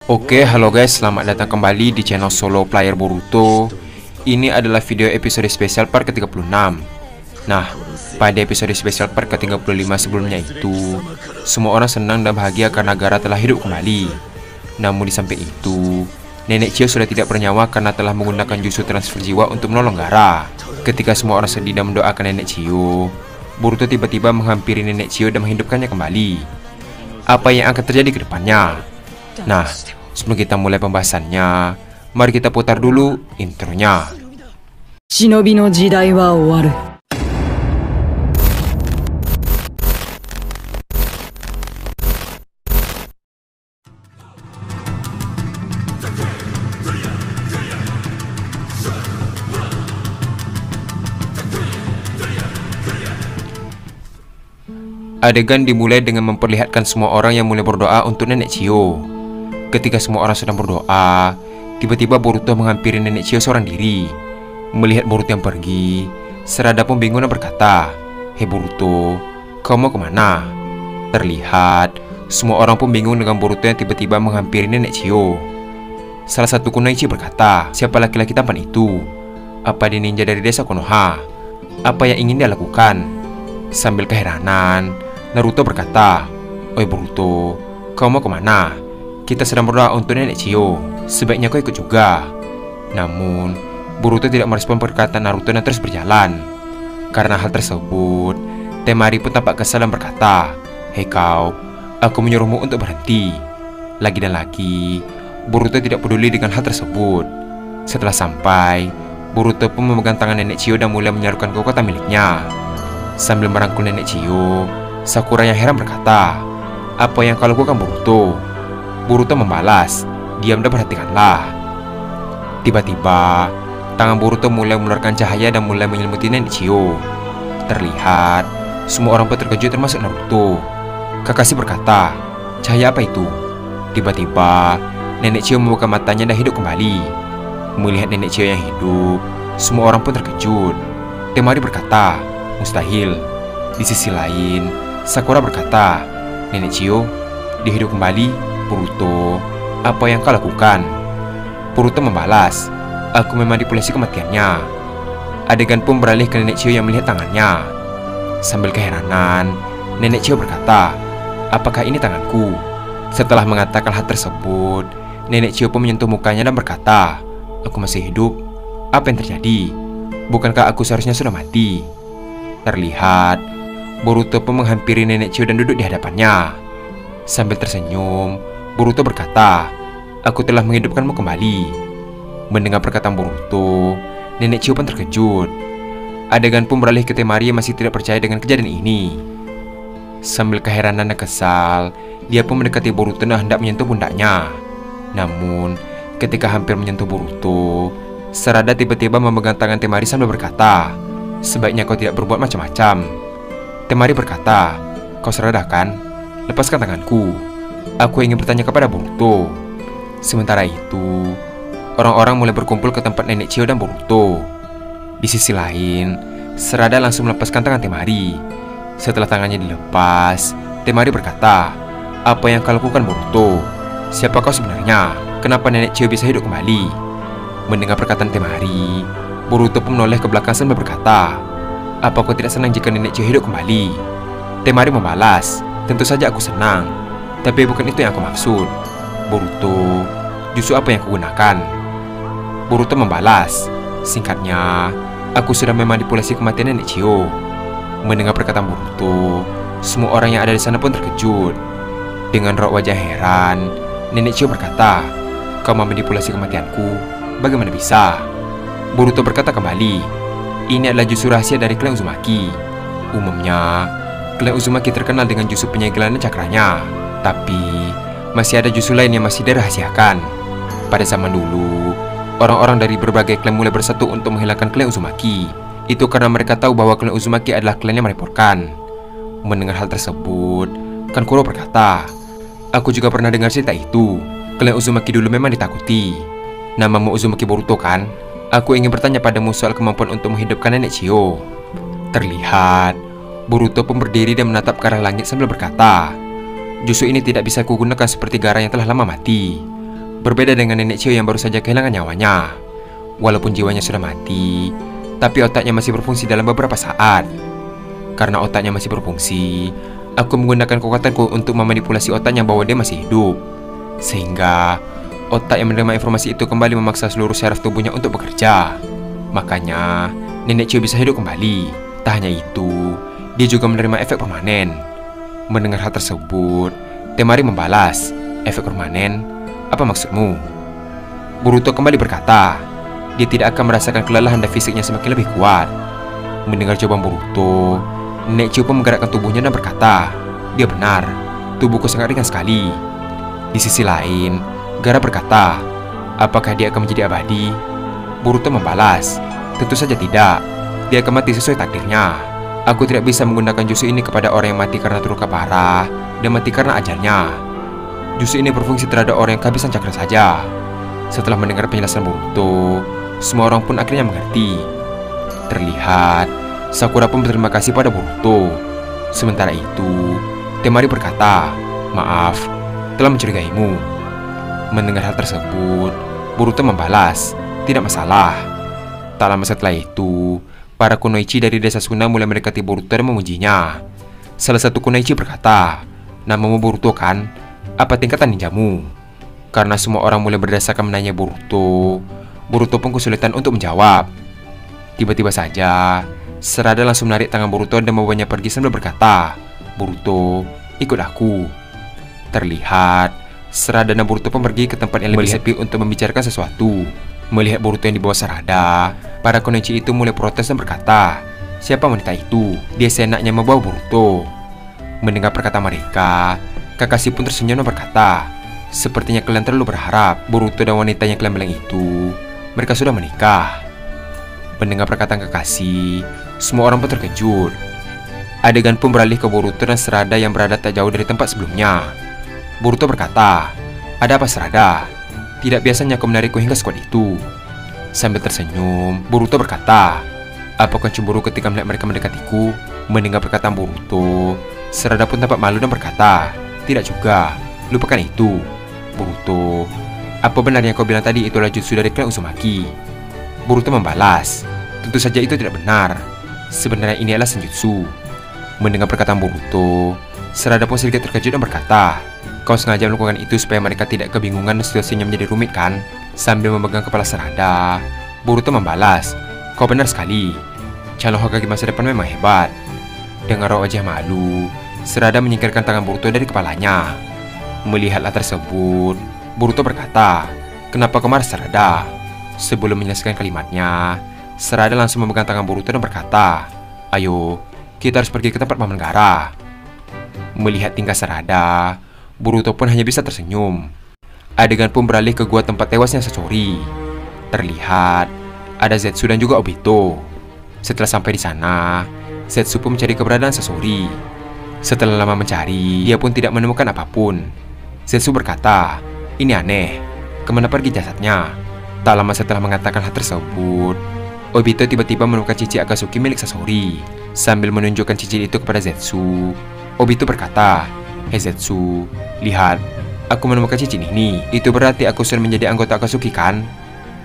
Oke, halo guys, selamat datang kembali di channel Solo Player Boruto. Ini adalah video episode spesial part ke-36. Nah, pada episode spesial part ke-35 sebelumnya itu, semua orang senang dan bahagia karena Gaara telah hidup kembali. Namun di samping itu, Nenek Chiyo sudah tidak bernyawa karena telah menggunakan jurus transfer jiwa untuk menolong Gaara. Ketika semua orang sedih dan mendoakan Nenek Chiyo, Boruto tiba-tiba menghampiri Nenek Chiyo dan menghidupkannya kembali. Apa yang akan terjadi ke depannya? Nah, sebelum kita mulai pembahasannya, mari kita putar dulu intronya. Shinobi no jidai wa owaru. Adegan dimulai dengan memperlihatkan semua orang yang mulai berdoa untuk Nenek Chiyo. Ketika semua orang sedang berdoa, tiba-tiba Boruto menghampiri Nenek Chiyo seorang diri. Melihat Boruto yang pergi, Sarada pun bingung dan berkata, "Hei Boruto, kau mau kemana?" Terlihat, semua orang pun bingung dengan Boruto yang tiba-tiba menghampiri Nenek Chiyo. Salah satu Kunoichi berkata, "Siapa laki-laki tampan itu? Apa dia ninja dari desa Konoha? Apa yang ingin dia lakukan?" Sambil keheranan, Naruto berkata, "Oi Boruto, kau mau kemana? Kita sedang berdoa untuk Nenek Chiyo. Sebaiknya kau ikut juga." Namun, Boruto tidak merespon perkataan Naruto dan terus berjalan. Karena hal tersebut, Temari pun tampak kesal dan berkata, "Hei kau, aku menyuruhmu untuk berhenti." Lagi dan lagi, Boruto tidak peduli dengan hal tersebut. Setelah sampai, Boruto pun memegang tangan Nenek Chiyo dan mulai menyarukan kekuatan miliknya. Sambil merangkul Nenek Chiyo, Sakura yang heran berkata, "Apa yang kau lakukan Boruto?" Boruto membalas, "Diam dan perhatikanlah." Tiba-tiba, tangan Boruto mulai mengeluarkan cahaya dan mulai menyelimuti Nenek Chiyo. Terlihat, semua orang pun terkejut termasuk Naruto. Kakashi berkata, "Cahaya apa itu?" Tiba-tiba, Nenek Chiyo membuka matanya dan hidup kembali. Melihat Nenek Chiyo yang hidup, semua orang pun terkejut. Temari berkata, "Mustahil." Di sisi lain, Sakura berkata, "Nenek Chiyo, dia hidup kembali. Boruto, apa yang kau lakukan?" Boruto membalas, "Aku memanipulasi kematiannya." Adegan pun beralih ke Nenek Chiyo yang melihat tangannya. Sambil keheranan, Nenek Chiyo berkata, "Apakah ini tanganku?" Setelah mengatakan hal tersebut, Nenek Chiyo pun menyentuh mukanya dan berkata, "Aku masih hidup. Apa yang terjadi? Bukankah aku seharusnya sudah mati?" Terlihat, Boruto pun menghampiri Nenek Chiyo dan duduk di hadapannya. Sambil tersenyum, Boruto berkata, "Aku telah menghidupkanmu kembali." Mendengar perkataan Boruto, Nenek Chiyo pun terkejut. Adegan pun beralih ke Temari yang masih tidak percaya dengan kejadian ini. Sambil keheranan dan kesal, dia pun mendekati Boruto dan hendak menyentuh pundaknya. Namun, ketika hampir menyentuh Boruto, Sarada tiba-tiba memegang tangan Temari sambil berkata, "Sebaiknya kau tidak berbuat macam-macam." Temari berkata, "Kau Sarada kan? Lepaskan tanganku. Aku ingin bertanya kepada Boruto." Sementara itu, orang-orang mulai berkumpul ke tempat Nenek Chiyo dan Boruto. Di sisi lain, Sarada langsung melepaskan tangan Temari. Setelah tangannya dilepas, Temari berkata, "Apa yang kau lakukan Boruto? Siapa kau sebenarnya? Kenapa Nenek Chiyo bisa hidup kembali?" Mendengar perkataan Temari, Boruto pun menoleh ke belakang sambil berkata, "Apa kau tidak senang jika Nenek Chiyo hidup kembali?" Temari membalas, "Tentu saja aku senang. Tapi bukan itu yang aku maksud. Boruto, justru apa yang aku gunakan?" Boruto membalas, "Singkatnya, aku sudah memanipulasi kematian Nenek Chiyo." Mendengar perkataan Boruto, semua orang yang ada di sana pun terkejut. Dengan raut wajah heran, Nenek Chiyo berkata, "Kau memanipulasi kematianku? Bagaimana bisa?" Boruto berkata kembali, "Ini adalah jurus rahasia dari klan Uzumaki. Umumnya, klan Uzumaki terkenal dengan jurus penyegelan dan cakranya. Tapi, masih ada jurus lain yang masih dirahasiakan. Pada zaman dulu, orang-orang dari berbagai klan mulai bersatu untuk menghilangkan klan Uzumaki. Itu karena mereka tahu bahwa klan Uzumaki adalah klan yang merepotkan." Mendengar hal tersebut, Kankuro berkata, "Aku juga pernah dengar cerita itu. Klan Uzumaki dulu memang ditakuti. Namamu Uzumaki Boruto kan? Aku ingin bertanya padamu soal kemampuan untuk menghidupkan Nenek Chiyo." Terlihat, Boruto pun berdiri dan menatap ke arah langit sambil berkata, "Jurus ini tidak bisa kugunakan seperti Gaara yang telah lama mati. Berbeda dengan nenek Chiyo yang baru saja kehilangan nyawanya. Walaupun jiwanya sudah mati, tapi otaknya masih berfungsi dalam beberapa saat. Karena otaknya masih berfungsi, aku menggunakan kekuatanku untuk memanipulasi otaknya bahwa dia masih hidup. Sehingga otak yang menerima informasi itu kembali memaksa seluruh syaraf tubuhnya untuk bekerja. Makanya nenek Chiyo bisa hidup kembali. Tak hanya itu, dia juga menerima efek permanen. Mendengar hal tersebut, Temari membalas, "Efek permanen? Apa maksudmu?" Boruto kembali berkata, dia tidak akan merasakan kelelahan dan fisiknya semakin lebih kuat. Mendengar jawaban Boruto, nenek Chiyo pun menggerakkan tubuhnya dan berkata, "Dia benar, tubuhku sangat ringan sekali." Di sisi lain, Gaara berkata, "Apakah dia akan menjadi abadi?" Boruto membalas, "Tentu saja tidak. Dia akan mati sesuai takdirnya. Aku tidak bisa menggunakan jurus ini kepada orang yang mati karena terluka parah dan mati karena ajalnya. Jurus ini berfungsi terhadap orang yang kehabisan cakra saja." Setelah mendengar penjelasan Boruto, semua orang pun akhirnya mengerti. Terlihat, Sakura pun berterima kasih pada Boruto. Sementara itu, Temari berkata, "Maaf, telah mencurigaimu." Mendengar hal tersebut, Boruto membalas, "Tidak masalah." Tak lama setelah itu, para kunoichi dari desa Suna mulai mendekati Boruto dan memujinya. Salah satu kunoichi berkata, "Namamu Boruto kan? Apa tingkatan ninjamu?" Karena semua orang mulai berdasarkan menanya Boruto, Boruto pun kesulitan untuk menjawab. Tiba-tiba saja, Sarada langsung menarik tangan Boruto dan membawanya pergi sambil berkata, "Boruto, ikut aku." Terlihat, Sarada dan Boruto pun pergi ke tempat yang lebih sepi untuk membicarakan sesuatu. Melihat Boruto yang dibawa Sarada, para kunoichi itu mulai protes dan berkata, "Siapa wanita itu? Dia seenaknya membawa Boruto." Mendengar perkataan mereka, Kakashi pun tersenyum dan berkata, "Sepertinya kalian terlalu berharap Boruto dan wanita yang kalian bilang itu, mereka sudah menikah." Mendengar perkataan Kakashi, semua orang pun terkejut. Adegan pun beralih ke Boruto dan Sarada yang berada tak jauh dari tempat sebelumnya. Boruto berkata, "Ada apa Sarada? Tidak biasanya kau menarikku hingga sekuat itu." Sambil tersenyum, Boruto berkata, "Apa kau cemburu ketika melihat mereka mendekatiku?" Mendengar perkataan Boruto, Sarada pun tampak malu dan berkata, "Tidak juga, lupakan itu." Boruto, "Apa benar yang kau bilang tadi itulah jutsu dari klan Uzumaki?" Boruto membalas, "Tentu saja itu tidak benar. Sebenarnya ini adalah senjutsu." Mendengar perkataan Boruto, Sarada pun sedikit terkejut dan berkata, "Kau sengaja melakukan itu supaya mereka tidak kebingungan dan situasinya menjadi rumit kan?" Sambil memegang kepala Sarada, Boruto membalas, "Kau benar sekali. Calon Hokage masa depan memang hebat." Dengan raut wajah malu, Sarada menyingkirkan tangan Boruto dari kepalanya. Melihat hal tersebut, Boruto berkata, "Kenapa kau marah Sarada?" Sebelum menyelesaikan kalimatnya, Sarada langsung memegang tangan Boruto dan berkata, "Ayo, kita harus pergi ke tempat Paman Gaara." Melihat tingkah Sarada, Boruto pun hanya bisa tersenyum. Adegan pun beralih ke gua tempat tewasnya Sasori. Terlihat ada Zetsu dan juga Obito. Setelah sampai di sana, Zetsu pun mencari keberadaan Sasori. Setelah lama mencari, dia pun tidak menemukan apapun. Zetsu berkata, "Ini aneh, kemana pergi jasadnya?" Tak lama setelah mengatakan hal tersebut, Obito tiba-tiba menemukan cincin Akatsuki milik Sasori. Sambil menunjukkan cincin itu kepada Zetsu, Obito berkata, "Hei Zetsu, lihat, aku menemukan cincin ini. Itu berarti aku sudah menjadi anggota Akatsuki kan?"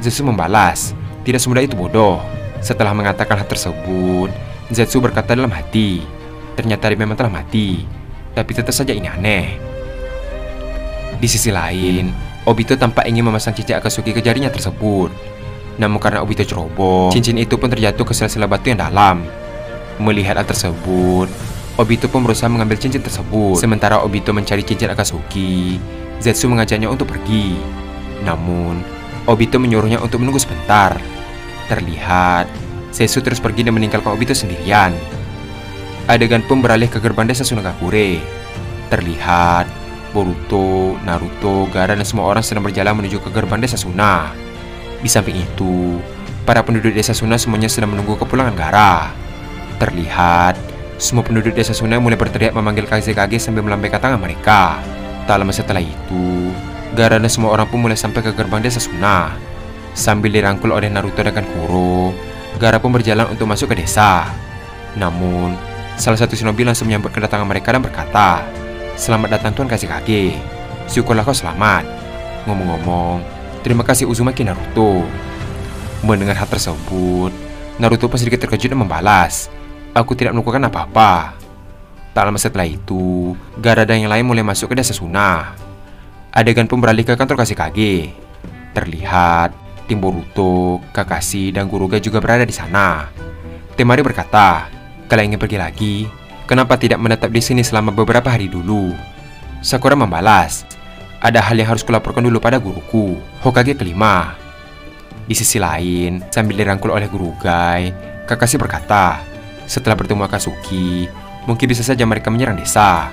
Zetsu membalas, "Tidak semudah itu bodoh." Setelah mengatakan hal tersebut, Zetsu berkata dalam hati, "Ternyata dia memang telah mati. Tapi tetap saja ini aneh." Di sisi lain, Obito tampak ingin memasang cincin Akatsuki ke jarinya tersebut. Namun karena Obito ceroboh, cincin itu pun terjatuh ke sela-sela batu yang dalam. Melihat hal tersebut, Obito pun berusaha mengambil cincin tersebut. Sementara Obito mencari cincin Akatsuki, Zetsu mengajaknya untuk pergi. Namun, Obito menyuruhnya untuk menunggu sebentar. Terlihat, Zetsu terus pergi dan meninggalkan Obito sendirian. Adegan pun beralih ke gerbang desa Sunagakure. Terlihat, Boruto, Naruto, Gaara dan semua orang sedang berjalan menuju ke gerbang desa Suna. Di samping itu, para penduduk desa Suna semuanya sedang menunggu kepulangan Gaara. Terlihat, semua penduduk desa Suna mulai berteriak memanggil Kazekage sambil melambaikan tangan mereka. Tak lama setelah itu, Gaara dan semua orang pun mulai sampai ke gerbang desa Suna. Sambil dirangkul oleh Naruto dan Kankuro, Gaara pun berjalan untuk masuk ke desa. Namun, salah satu shinobi langsung menyambut kedatangan mereka dan berkata, "Selamat datang Tuan Kazekage. Syukurlah kau selamat." Ngomong-ngomong, terima kasih Uzumaki Naruto. Mendengar hal tersebut, Naruto pun sedikit terkejut dan membalas, aku tidak melakukan apa-apa. Tak lama setelah itu, Gaara dan yang lain mulai masuk ke desa Suna. Adegan pun beralih ke kantor Kashikage. Terlihat tim Boruto, Kakashi, dan Kuroga juga berada di sana. Temari berkata, kalian ingin pergi lagi? Kenapa tidak menetap di sini selama beberapa hari dulu? Sakura membalas, ada hal yang harus kulaporkan dulu pada guruku, Hokage kelima. Di sisi lain, sambil dirangkul oleh Guru Gai, Kakashi berkata, setelah bertemu Akatsuki, mungkin bisa saja mereka menyerang desa.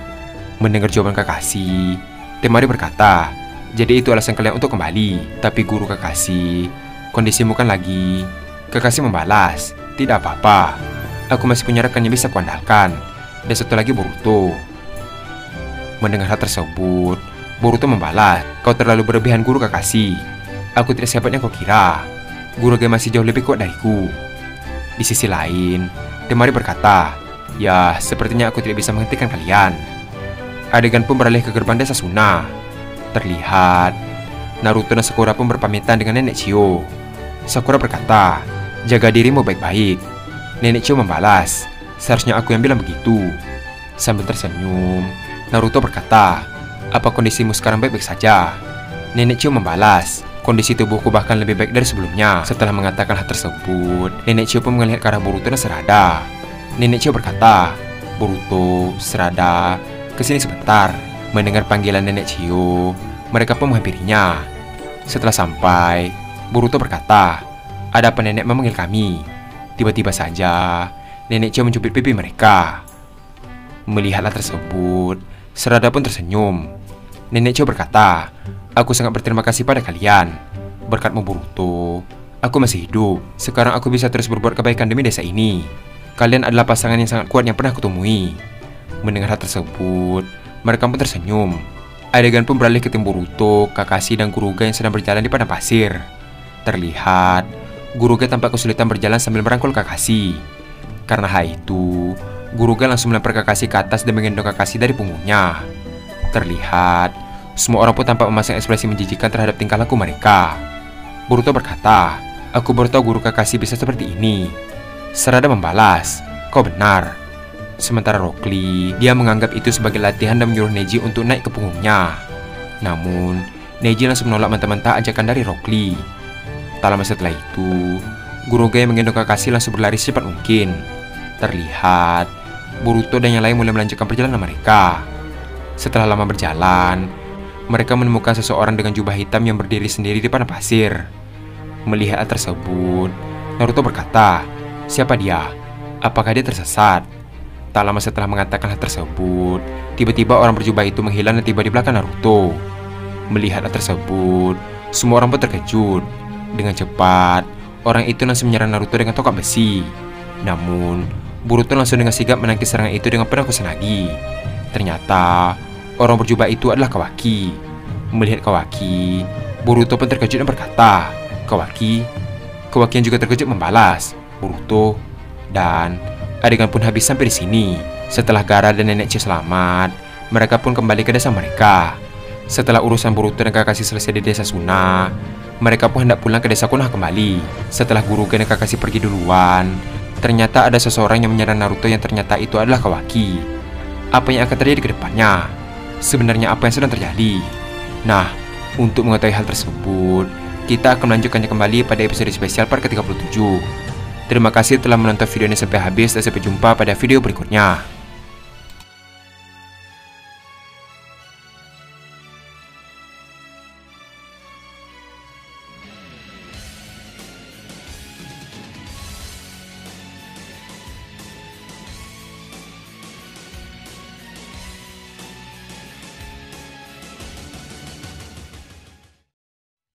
Mendengar jawaban Kakashi, Temari berkata, jadi itu alasan kalian untuk kembali. Tapi Guru Kakashi, kondisimu kan lagi. Kakashi membalas, tidak apa-apa, aku masih punya rekan yang bisa kuandalkan, dan satu lagi Boruto. Mendengar hal tersebut, Boruto membalas, kau terlalu berlebihan Guru Kakashi. Aku tidak sehebat yang kau kira. Guru Gai masih jauh lebih kuat dariku. Di sisi lain, Temari berkata, ya sepertinya aku tidak bisa menghentikan kalian. Adegan pun beralih ke gerbang desa Suna. Terlihat Naruto dan Sakura pun berpamitan dengan Nenek Chio. Sakura berkata, jaga dirimu baik-baik. Nenek Chio membalas, seharusnya aku yang bilang begitu. Sambil tersenyum, Naruto berkata, apa kondisimu sekarang baik-baik saja? Nenek Chio membalas, kondisi tubuhku bahkan lebih baik dari sebelumnya. Setelah mengatakan hal tersebut, Nenek Chio pun melihat ke arah Boruto dan Sarada. Nenek Chio berkata, Boruto, Sarada, kesini sebentar. Mendengar panggilan Nenek Chio, mereka pun menghampirinya. Setelah sampai, Boruto berkata, ada apa nenek memanggil kami? Tiba-tiba saja, Nenek Chio mencubit pipi mereka. Melihat hal tersebut, Sarada pun tersenyum. Nenek Chio berkata, aku sangat berterima kasih pada kalian. Berkatmu Boruto, aku masih hidup. Sekarang aku bisa terus berbuat kebaikan demi desa ini. Kalian adalah pasangan yang sangat kuat yang pernah kutemui. Mendengar hal tersebut, mereka pun tersenyum. Adegan pun beralih ke tim Boruto, Kakashi, dan Kuroga yang sedang berjalan di padang pasir. Terlihat, Kuroga tampak kesulitan berjalan sambil merangkul Kakashi. Karena hal itu, Kuroga langsung melempar Kakashi ke atas dan menggendong Kakashi dari punggungnya. Terlihat, semua orang pun tampak memasang ekspresi menjijikan terhadap tingkah laku mereka. Boruto berkata, aku baru tahu Guru Kakashi bisa seperti ini. Sarada membalas, kau benar. Sementara Rock Lee, dia menganggap itu sebagai latihan dan menyuruh Neji untuk naik ke punggungnya. Namun, Neji langsung menolak mentah-mentah ajakan dari Rock Lee. Tak lama setelah itu, Guru Gai menggendong Kakashi langsung berlari secepat mungkin. Terlihat, Boruto dan yang lain mulai melanjutkan perjalanan mereka. Setelah lama berjalan, mereka menemukan seseorang dengan jubah hitam yang berdiri sendiri di padang pasir. Melihat hal tersebut, Naruto berkata, siapa dia? Apakah dia tersesat? Tak lama setelah mengatakan hal tersebut, tiba-tiba orang berjubah itu menghilang dan tiba di belakang Naruto. Melihat hal tersebut, semua orang pun terkejut. Dengan cepat, orang itu langsung menyerang Naruto dengan tongkat besi. Namun, Boruto langsung dengan sigap menangkis serangan itu dengan pedang Kusanagi. Ternyata, orang berjubah itu adalah Kawaki. Melihat Kawaki, Boruto pun terkejut dan berkata, Kawaki? Kawaki yang juga terkejut membalas, Boruto. Dan adegan pun habis sampai di sini. Setelah Gaara dan Nenek Chio selamat, mereka pun kembali ke desa mereka. Setelah urusan Boruto dan Kakashi selesai di desa Suna, mereka pun hendak pulang ke desa Konoha kembali. Setelah Guru Gai dan Kakashi pergi duluan, ternyata ada seseorang yang menyerang Naruto yang ternyata itu adalah Kawaki. Apa yang akan terjadi ke depannya? Sebenarnya apa yang sedang terjadi? Nah, untuk mengetahui hal tersebut, kita akan melanjutkannya kembali pada episode spesial part ke-37. Terima kasih telah menonton video ini sampai habis dan sampai jumpa pada video berikutnya.